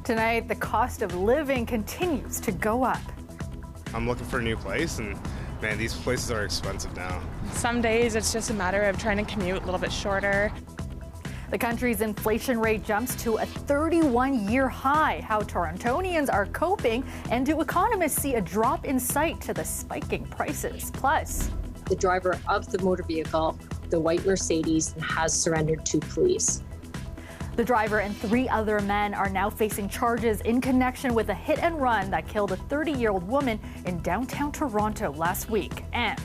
Tonight, the cost of living continues to go up. I'm looking for a new place, and man, these places are expensive now. Some days it's just a matter of trying to commute a little bit shorter. The country's inflation rate jumps to a 31-year high. How Torontonians are coping, and do economists see a drop in sight to the spiking prices? Plus, the driver of the motor vehicle, the white Mercedes, has surrendered to police. The driver and 3 other men are now facing charges in connection with a hit and run that killed a 30-year-old woman in downtown Toronto last week. And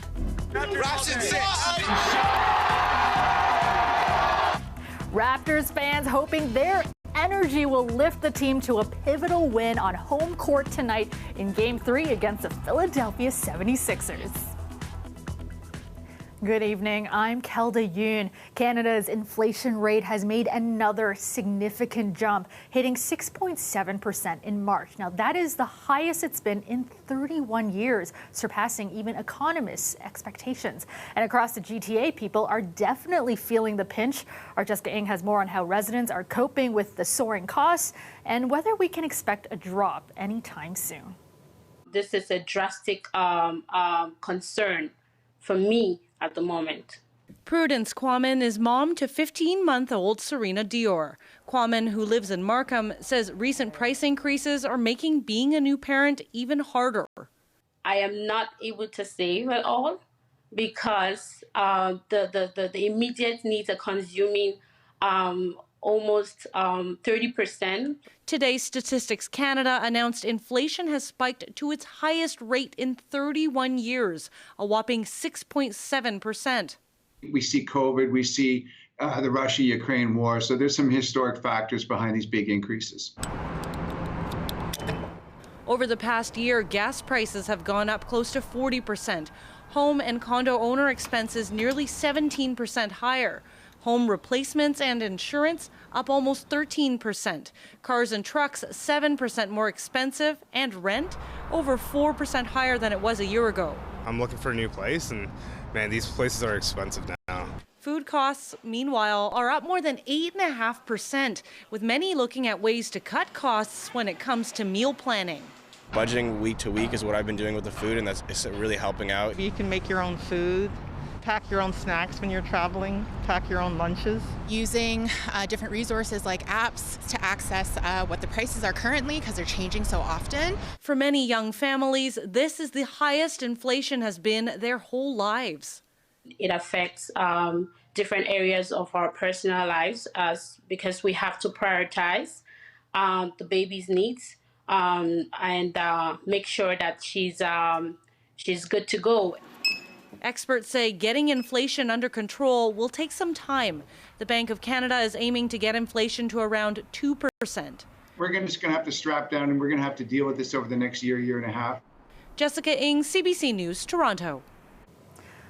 Raptors fans hoping their energy will lift the team to a pivotal win on home court tonight in Game 3 against the Philadelphia 76ers. Good evening, I'm Kelda Yoon. Canada's inflation rate has made another significant jump, hitting 6.7% in March. Now, that is the highest it's been in 31 years, surpassing even economists' expectations. And across the GTA, people are definitely feeling the pinch. Our Jessica Ng has more on how residents are coping with the soaring costs and whether we can expect a drop anytime soon. This is a drastic concern for me at the moment. Prudence Quammen is mom to 15-month-old Serena Dior. Quammen, who lives in Markham, says recent price increases are making being a new parent even harder. I am not able to save at all because the immediate needs are consuming almost 30%. Today, Statistics Canada announced inflation has spiked to its highest rate in 31 years, a whopping 6.7%. We see COVID, we see the Russia-Ukraine war, so there's some historic factors behind these big increases. Over the past year, gas prices have gone up close to 40%. Home and condo owner expenses nearly 17% higher. Home replacements and insurance up almost 13%. Cars and trucks 7% more expensive, and rent over 4% higher than it was a year ago. I'm looking for a new place, and man, these places are expensive now. Food costs, meanwhile, are up more than 8.5%, with many looking at ways to cut costs when it comes to meal planning. Budgeting week to week is what I've been doing with the food, and it's really helping out. You can make your own food. Pack your own snacks when you're traveling, pack your own lunches. Using different resources like apps to access what the prices are currently because they're changing so often. For many young families, this is the highest inflation has been their whole lives. It affects different areas of our personal lives because we have to prioritize the baby's needs and make sure that she's good to go. Experts say getting inflation under control will take some time. The Bank of Canada is aiming to get inflation to around 2%. We're just going to have to strap down, and we're going to have to deal with this over the next year and a half. Jessica Ng, CBC News, Toronto.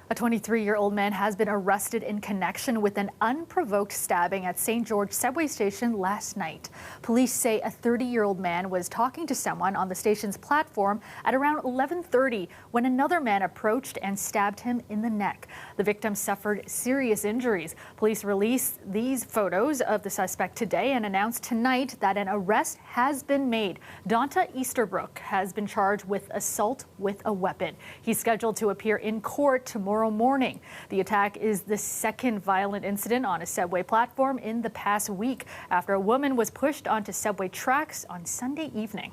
A 23-year-old man has been arrested in connection with an unprovoked stabbing at St. George subway station last night. Police say a 30-year-old man was talking to someone on the station's platform at around 11:30 when another man approached and stabbed him in the neck. The victim suffered serious injuries. Police released these photos of the suspect today and announced tonight that an arrest has been made. Donta Easterbrook has been charged with assault with a weapon. He's scheduled to appear in court tomorrow morning. The attack is the second violent incident on a subway platform in the past week after a woman was pushed onto subway tracks on Sunday evening.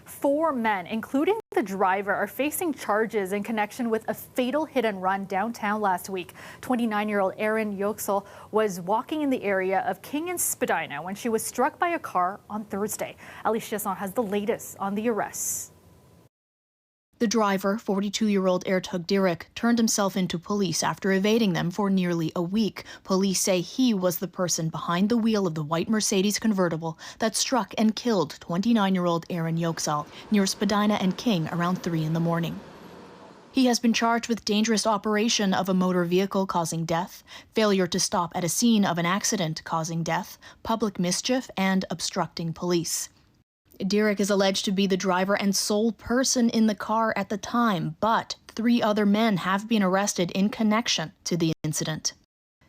4 men, including the driver, are facing charges in connection with a fatal hit and run downtown last week. 29-year-old Erin Yoxel was walking in the area of King and Spadina when she was struck by a car on Thursday. Alicia Chasson has the latest on the arrests. The driver, 42-year-old Ertug Direk, turned himself into police after evading them for nearly a week. Police say he was the person behind the wheel of the white Mercedes convertible that struck and killed 29-year-old Erin Yoxal near Spadina and King around 3 in the morning. He has been charged with dangerous operation of a motor vehicle causing death, failure to stop at a scene of an accident causing death, public mischief, and obstructing police. Direk is alleged to be the driver and sole person in the car at the time, but 3 other men have been arrested in connection to the incident.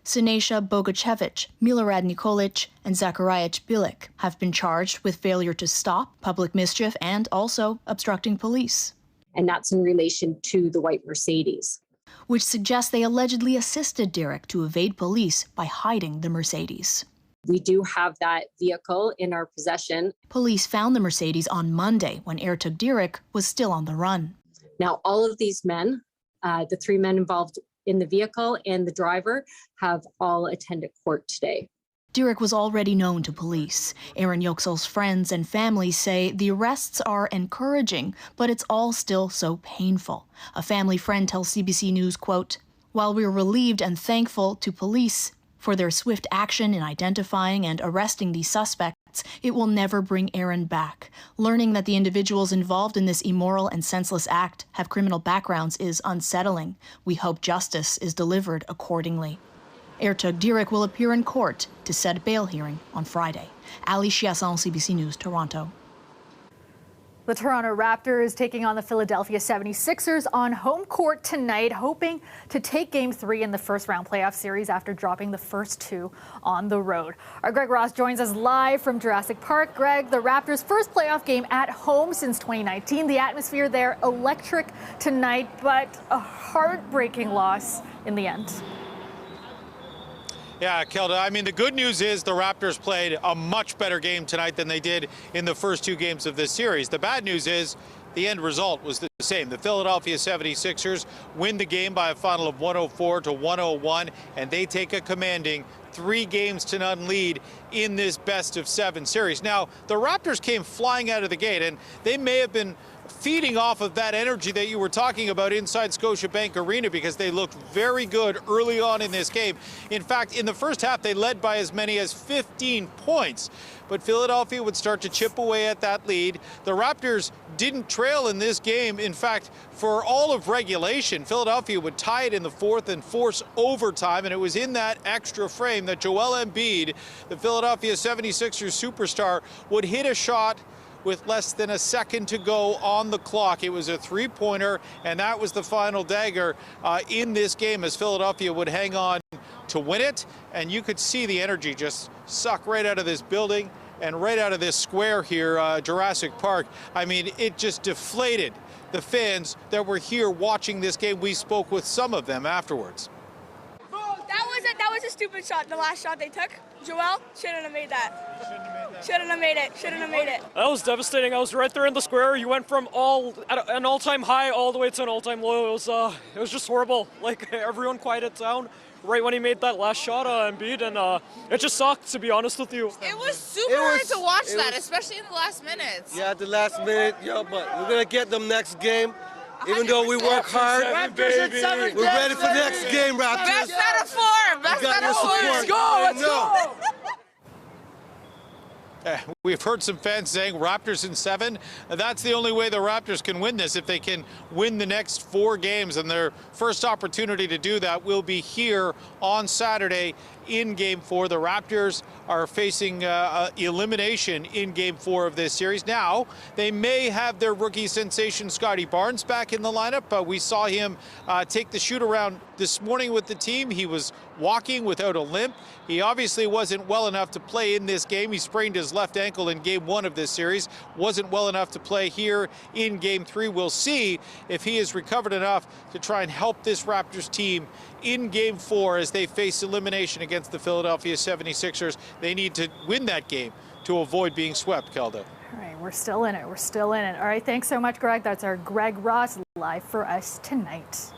Sineša Bogačević, Milorad Nikolić, and Zakarijac Bilic have been charged with failure to stop, public mischief, and also obstructing police. And that's in relation to the white Mercedes, which suggests they allegedly assisted Dirick to evade police by hiding the Mercedes. We do have that vehicle in our possession. Police found the Mercedes on Monday when Ertuğ Dirick was still on the run. Now, all of these men, the 3 men involved in the vehicle and the driver, have all attended court today. Dirick was already known to police. Aaron Yoksel's friends and family say the arrests are encouraging, but it's all still so painful. A family friend tells CBC News, quote, "While we're relieved and thankful to police for their swift action in identifying and arresting these suspects, it will never bring Aaron back. Learning that the individuals involved in this immoral and senseless act have criminal backgrounds is unsettling. We hope justice is delivered accordingly." Ertuğ Dirick will appear in court to set a bail hearing on Friday. Ali Chiasson, CBC News, Toronto. The Toronto Raptors taking on the Philadelphia 76ers on home court tonight, hoping to take Game 3 in the first-round playoff series after dropping the first 2 on the road. Our Greg Ross joins us live from Jurassic Park. Greg, the Raptors' first playoff game at home since 2019. The atmosphere there electric tonight, but a heartbreaking loss in the end. Yeah, Kelda, I mean, the good news is the Raptors played a much better game tonight than they did in the first 2 games of this series. The bad news is the end result was the same. The Philadelphia 76ers win the game by a final of 104-101, and they take a commanding 3-0 lead in this best-of-7 series. Now, the Raptors came flying out of the gate, and they may have been feeding off of that energy that you were talking about inside Scotiabank Arena, because they looked very good early on in this game. In fact, in the first half, they led by as many as 15 points. But Philadelphia would start to chip away at that lead. The Raptors didn't trail in this game. In fact, for all of regulation, Philadelphia would tie it in the 4th and force overtime, and it was in that extra frame that Joel Embiid, the Philadelphia 76ers superstar, would hit a shot with less than a second to go on the clock. It was a 3-pointer, and that was the final dagger in this game as Philadelphia would hang on to win it. And you could see the energy just suck right out of this building and right out of this square here, Jurassic Park. I mean, it just deflated the fans that were here watching this game. We spoke with some of them afterwards. That was a stupid shot, the last shot they took. Joel shouldn't have made that. Shouldn't have made it. That was devastating. I was right there in the square. You went from an all-time high all the way to an all-time low. It was just horrible. Like, everyone quieted down right when he made that last shot, Embiid, and it just sucked, to be honest with you. It was super hard to watch that, especially in the last minutes. Yeah, the last minute, yeah, but we're going to get them next game. Even though we work hard, we're ready for next game, Raptors. Best out of 4. Best out of 4. Let's go. We've heard some fans saying Raptors in 7. That's the only way the Raptors can win this, if they can win the next 4 games. And their first opportunity to do that will be here on Saturday in Game 4. The Raptors are facing elimination in Game 4 of this series. Now, they may have their rookie sensation Scotty Barnes back in the lineup. We saw him take the shoot-around this morning with the team. He was walking without a limp. He obviously wasn't well enough to play in this game. He sprained his left ankle in Game 1 of this series. Wasn't well enough to play here in Game 3. We'll see if he is recovered enough to try and help this Raptors team in Game 4 as they face elimination against the Philadelphia 76ers. They need to win that game to avoid being swept, Kelda. All right, we're still in it. We're still in it. All right, thanks so much, Greg. That's our Greg Ross live for us tonight.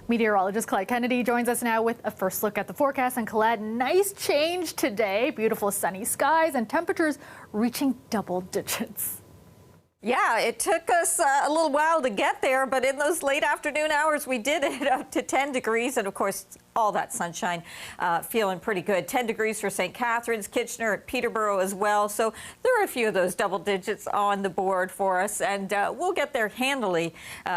Meteorologist Colette Kennedy joins us now with a first look at the forecast. And Colette, nice change today. Beautiful sunny skies and temperatures reaching double digits. Yeah, it took us a little while to get there, but in those late afternoon hours, we did hit up to 10 degrees. And of course, all that sunshine feeling pretty good. 10 degrees for St. Catharines, Kitchener, at Peterborough as well. So there are a few of those double digits on the board for us. And we'll get there handily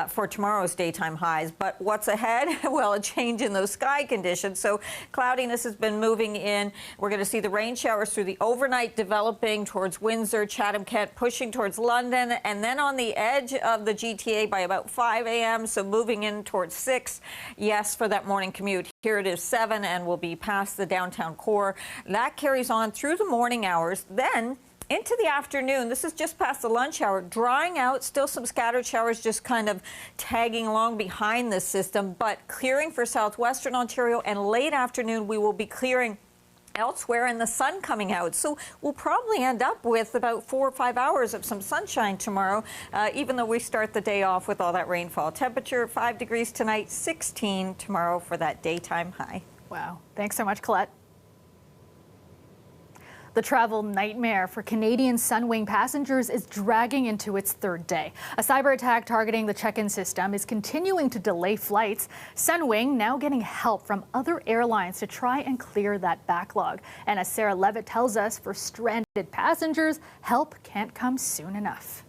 for tomorrow's daytime highs. But what's ahead? Well, a change in those sky conditions. So cloudiness has been moving in. We're going to see the rain showers through the overnight developing towards Windsor, Chatham-Kent, pushing towards London, and then on the edge of the GTA by about 5 a.m. So moving in towards 6. Yes, for that morning commute Here it is 7 and will be past the downtown core. That carries on through the morning hours. Then into the afternoon, this is just past the lunch hour, drying out, still some scattered showers just kind of tagging along behind this system, but clearing for southwestern Ontario, and late afternoon we will be clearing elsewhere and the sun coming out. So we'll probably end up with about 4 or 5 hours of some sunshine tomorrow, even though we start the day off with all that rainfall. Temperature 5 degrees tonight, 16 tomorrow for that daytime high. Wow. Thanks so much, Colette. The travel nightmare for Canadian Sunwing passengers is dragging into its 3rd day. A cyber attack targeting the check-in system is continuing to delay flights. Sunwing now getting help from other airlines to try and clear that backlog. And as Sarah Levitt tells us, for stranded passengers, help can't come soon enough.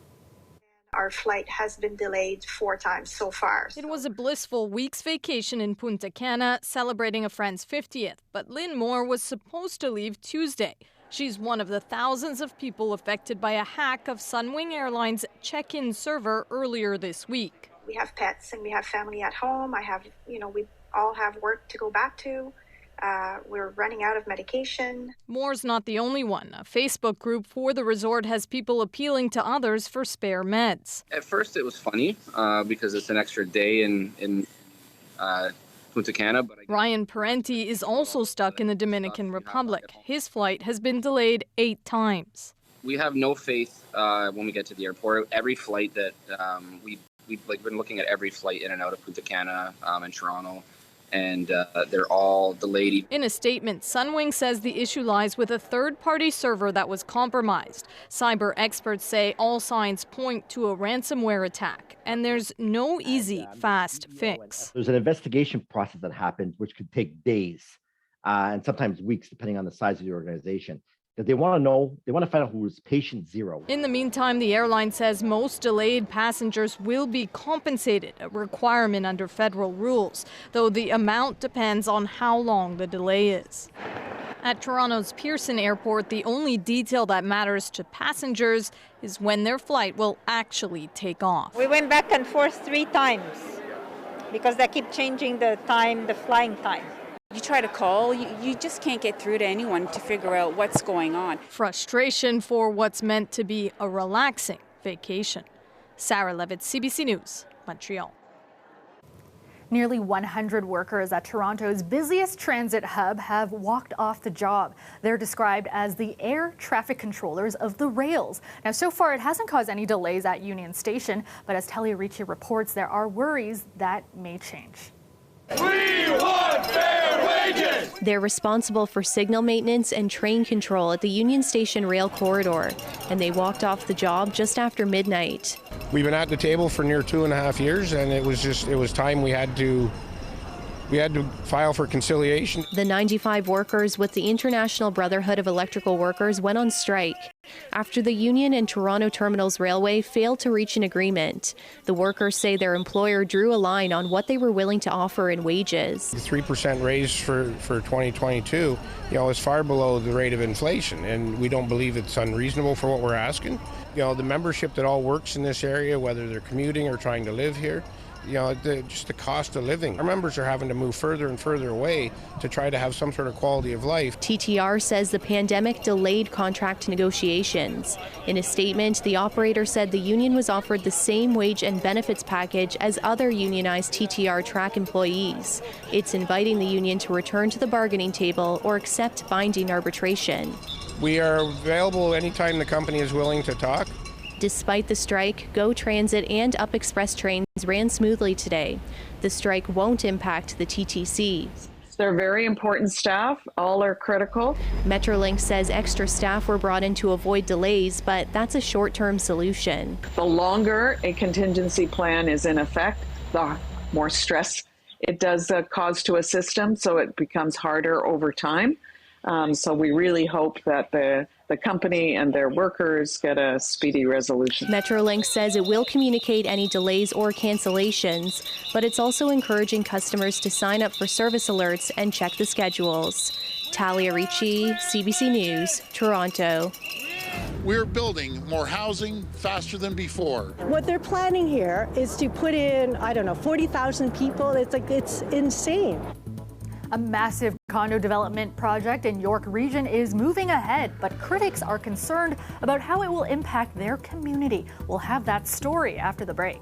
Our flight has been delayed 4 times so far. It was a blissful week's vacation in Punta Cana, celebrating a friend's 50th. But Lynn Moore was supposed to leave Tuesday. She's one of the thousands of people affected by a hack of Sunwing Airlines' check-in server earlier this week. We have pets and we have family at home. We all have work to go back to. We're running out of medication. Moore's not the only one. A Facebook group for the resort has people appealing to others for spare meds. At first it was funny because it's an extra day in Punta Cana. But Ryan Parenti is also stuck in the Dominican Republic. His flight has been delayed 8 times. We have no faith when we get to the airport. Every flight that we've been looking at every flight in and out of Punta Cana and Toronto, and they're all delayed. In a statement, Sunwing says the issue lies with a third-party server that was compromised. Cyber experts say all signs point to a ransomware attack, and there's no easy, fast fix. There's an investigation process that happens, which could take days and sometimes weeks, depending on the size of the organization. They want to find out who is patient zero. In the meantime, the airline says most delayed passengers will be compensated, a requirement under federal rules, though the amount depends on how long the delay is. At Toronto's Pearson Airport, the only detail that matters to passengers is when their flight will actually take off. We went back and forth 3 times because they keep changing the time, the flying time. You try to call, you just can't get through to anyone to figure out what's going on. Frustration for what's meant to be a relaxing vacation. Sarah Levitt, CBC News, Montreal. Nearly 100 workers at Toronto's busiest transit hub have walked off the job. They're described as the air traffic controllers of the rails. Now, so far, it hasn't caused any delays at Union Station, but as Talia Ricci reports, there are worries that may change. We want fair wages! They're responsible for signal maintenance and train control at the Union Station rail corridor, and they walked off the job just after midnight. We've been at the table for near 2.5 years, and it was time we had to file for conciliation. The 95 workers with the International Brotherhood of Electrical Workers went on strike after the Union and Toronto Terminals Railway failed to reach an agreement. The workers say their employer drew a line on what they were willing to offer in wages. The 3% raise for 2022, is far below the rate of inflation, and we don't believe it's unreasonable for what we're asking. The membership that all works in this area, whether they're commuting or trying to live here, just the cost of living. Our members are having to move further and further away to try to have some sort of quality of life. TTR says the pandemic delayed contract negotiations. In a statement, the operator said the union was offered the same wage and benefits package as other unionized TTR track employees. It's inviting the union to return to the bargaining table or accept binding arbitration. We are available anytime the company is willing to talk. Despite the strike, GO Transit and Up Express trains ran smoothly today. The strike won't impact the TTC. They're very important staff. All are critical. Metrolink says extra staff were brought in to avoid delays, but that's a short-term solution. The longer a contingency plan is in effect, the more stress it does cause to a system, so it becomes harder over time. So we really hope that the company and their workers get a speedy resolution. Metrolink says it will communicate any delays or cancellations, but it's also encouraging customers to sign up for service alerts and check the schedules. Talia Ricci, CBC News, Toronto. We're building more housing faster than before. What they're planning here is to put in, 40,000 people. It's insane. A massive condo development project in York Region is moving ahead, but critics are concerned about how it will impact their community. We'll have that story after the break.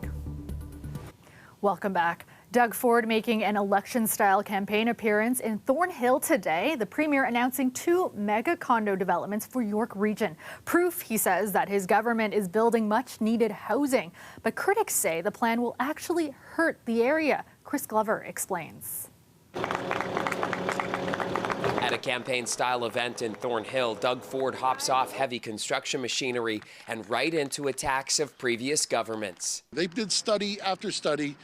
Welcome back. Doug Ford making an election-style campaign appearance in Thornhill today. The Premier announcing 2 mega condo developments for York Region. Proof, he says, that his government is building much-needed housing. But critics say the plan will actually hurt the area. Chris Glover explains. At a campaign-style event in Thornhill, Doug Ford hops off heavy construction machinery and right into attacks of previous governments. They did study after study,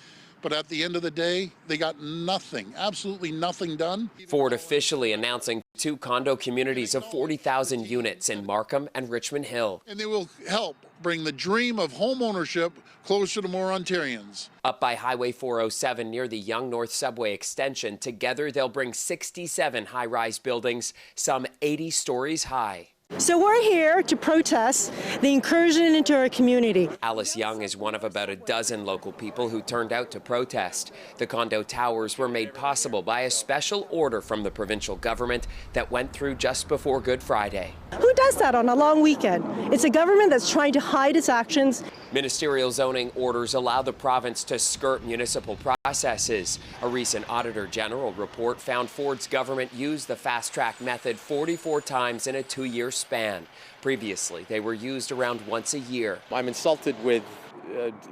but at the end of the day, they got nothing, absolutely nothing done. Ford officially announcing 2 condo communities of 40,000 units in Markham and Richmond Hill. And they will help bring the dream of home ownership closer to more Ontarians. Up by Highway 407 near the Yonge North Subway extension, together they'll bring 67 high-rise buildings, some 80 stories high. So we're here to protest the incursion into our community. Alice Young is one of about a dozen local people who turned out to protest. The condo towers were made possible by a special order from the provincial government that went through just before Good Friday. Who does that on a long weekend? It's a government that's trying to hide its actions. Ministerial zoning orders allow the province to skirt municipal processes. A recent Auditor General report found Ford's government used the fast-track method 44 times in a 2-year span. Previously, they were used around once a year. I'm insulted with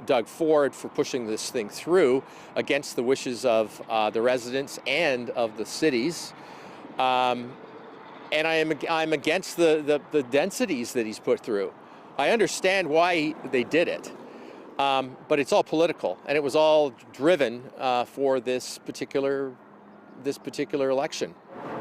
Doug Ford for pushing this thing through against the wishes of the residents and of the cities. And I'm against the densities that he's put through. I understand why they did it, but it's all political, and it was all driven for this particular election.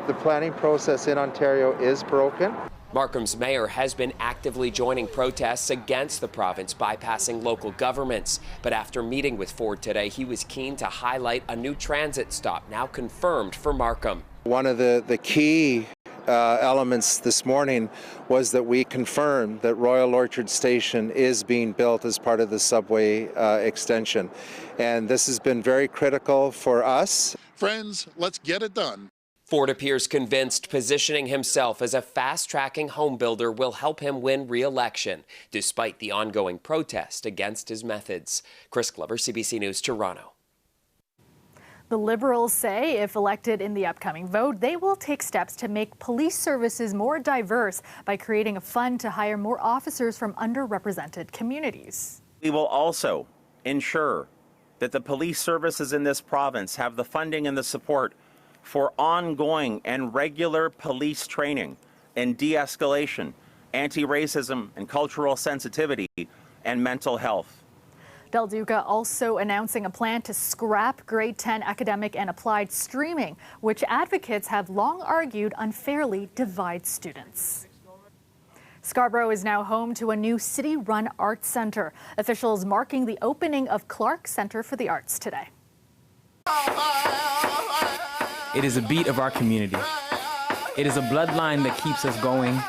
The planning process in Ontario is broken. Markham's mayor has been actively joining protests against the province bypassing local governments. But after meeting with Ford today, he was keen to highlight a new transit stop now confirmed for Markham. One of the key elements this morning was that we confirmed that Royal Orchard Station is being built as part of the subway extension. And this has been very critical for us. Friends, let's get it done. Ford appears convinced positioning himself as a fast-tracking home builder will help him win re-election, despite the ongoing protest against his methods. Chris Glover, CBC News, Toronto. The Liberals say if elected in the upcoming vote, they will take steps to make police services more diverse by creating a fund to hire more officers from underrepresented communities. We will also ensure that the police services in this province have the funding and the support for ongoing and regular police training in de-escalation, anti-racism and cultural sensitivity, and mental health. Del Duca also announcing a plan to scrap grade 10 academic and applied streaming, which advocates have long argued unfairly divides students. Scarborough is now home to a new city-run arts center. Officials marking the opening of Clark Centre for the Arts today. It is a beat of our community. It is a bloodline that keeps us going.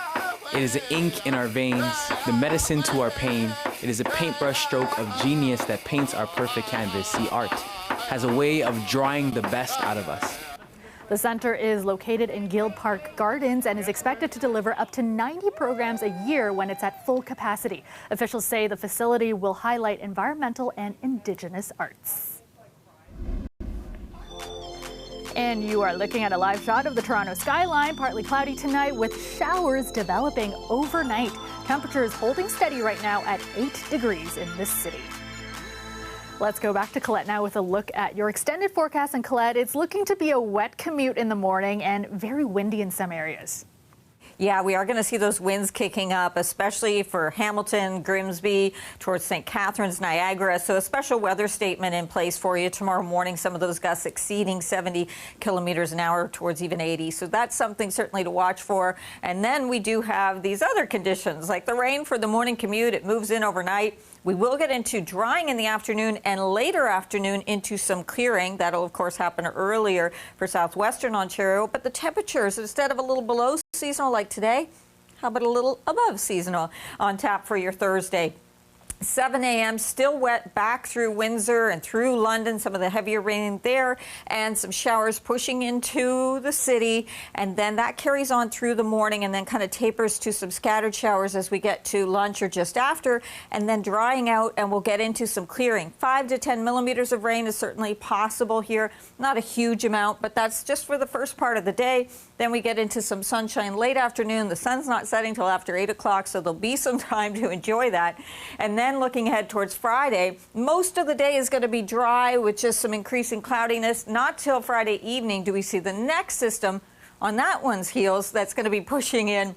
It is the ink in our veins, the medicine to our pain. It is a paintbrush stroke of genius that paints our perfect canvas. See, art has a way of drawing the best out of us. The center is located in Guild Park Gardens and is expected to deliver up to 90 programs a year when it's at full capacity. Officials say the facility will highlight environmental and Indigenous arts. And you are looking at a live shot of the Toronto skyline, partly cloudy tonight with showers developing overnight. Temperatures holding steady right now at 8 degrees in this city. Let's go back to Colette now with a look at your extended forecast. And Colette, it's looking to be a wet commute in the morning and very windy in some areas. Yeah, we are going to see those winds kicking up, especially for Hamilton, Grimsby, towards St. Catharines, Niagara. So a special weather statement in place for you tomorrow morning. Some of those gusts exceeding 70 kilometers an hour towards even 80. So that's something certainly to watch for. And then we do have these other conditions like the rain for the morning commute. It moves in overnight. We will get into drying in the afternoon and later afternoon into some clearing. That'll, of course, happen earlier for southwestern Ontario. But the temperatures, instead of a little below seasonal like today, how about a little above seasonal on tap for your Thursday? 7 a.m. still wet back through Windsor and through London, some of the heavier rain there, and some showers pushing into the city. And then that carries on through the morning and then kind of tapers to some scattered showers as we get to lunch or just after, and then drying out, and we'll get into some clearing. 5 to 10 millimeters of rain is certainly possible here. Not a huge amount, but that's just for the first part of the day. Then we get into some sunshine late afternoon. The sun's not setting till after 8 o'clock, so there'll be some time to enjoy that. And then looking ahead towards Friday, most of the day is going to be dry with just some increasing cloudiness. Not till Friday evening do we see the next system on that one's heels that's going to be pushing in.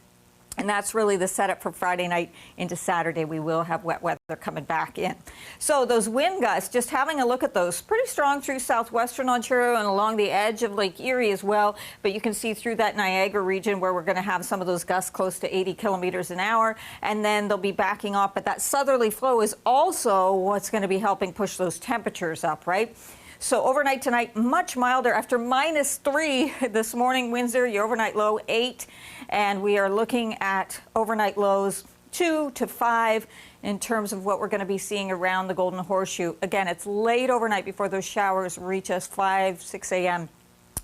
And that's really the setup for Friday night into Saturday. We will have wet weather coming back in. So those wind gusts, just having a look at those, pretty strong through southwestern Ontario and along the edge of Lake Erie as well. But you can see through that Niagara region where we're going to have some of those gusts close to 80 kilometers an hour. And then they'll be backing off. But that southerly flow is also what's going to be helping push those temperatures up, right? So overnight tonight, much milder. After -3 this morning, Windsor, your overnight low 8. And we are looking at overnight lows 2 to 5 in terms of what we're going to be seeing around the Golden Horseshoe. Again, it's late overnight before those showers reach us, 5, 6 a.m.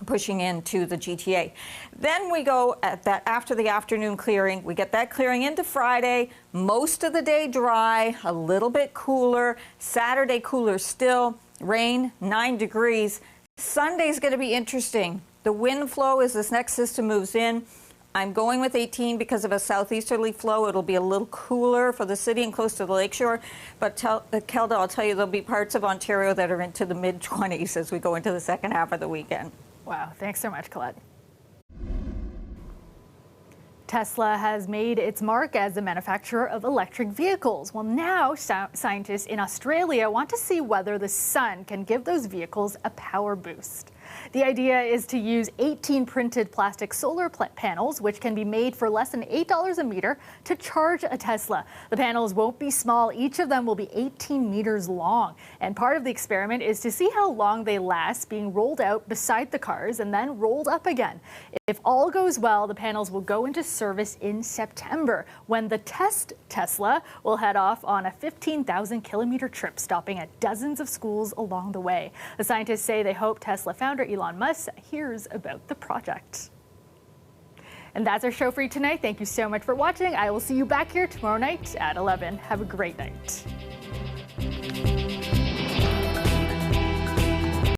pushing into the GTA. Then we go at that after the afternoon clearing. We get that clearing into Friday. Most of the day dry, a little bit cooler. Saturday cooler still. Rain, 9 degrees. Sunday's going to be interesting. The wind flow as this next system moves in. I'm going with 18 because of a southeasterly flow. It'll be a little cooler for the city and close to the lakeshore. But Kelda, I'll tell you, there'll be parts of Ontario that are into the mid-20s as we go into the second half of the weekend. Wow. Thanks so much, Colette. Tesla has made its mark as a manufacturer of electric vehicles. Well, now scientists in Australia want to see whether the sun can give those vehicles a power boost. The idea is to use 18 printed plastic solar panels, which can be made for less than $8 a meter, to charge a Tesla. The panels won't be small. Each of them will be 18 meters long. And part of the experiment is to see how long they last being rolled out beside the cars and then rolled up again. If all goes well, the panels will go into service in September, when the test Tesla will head off on a 15,000-kilometer trip, stopping at dozens of schools along the way. The scientists say they hope Tesla founder Elon Musk hears about the project. And that's our show for you tonight. Thank you so much for watching. I will see you back here tomorrow night at 11. Have a great night.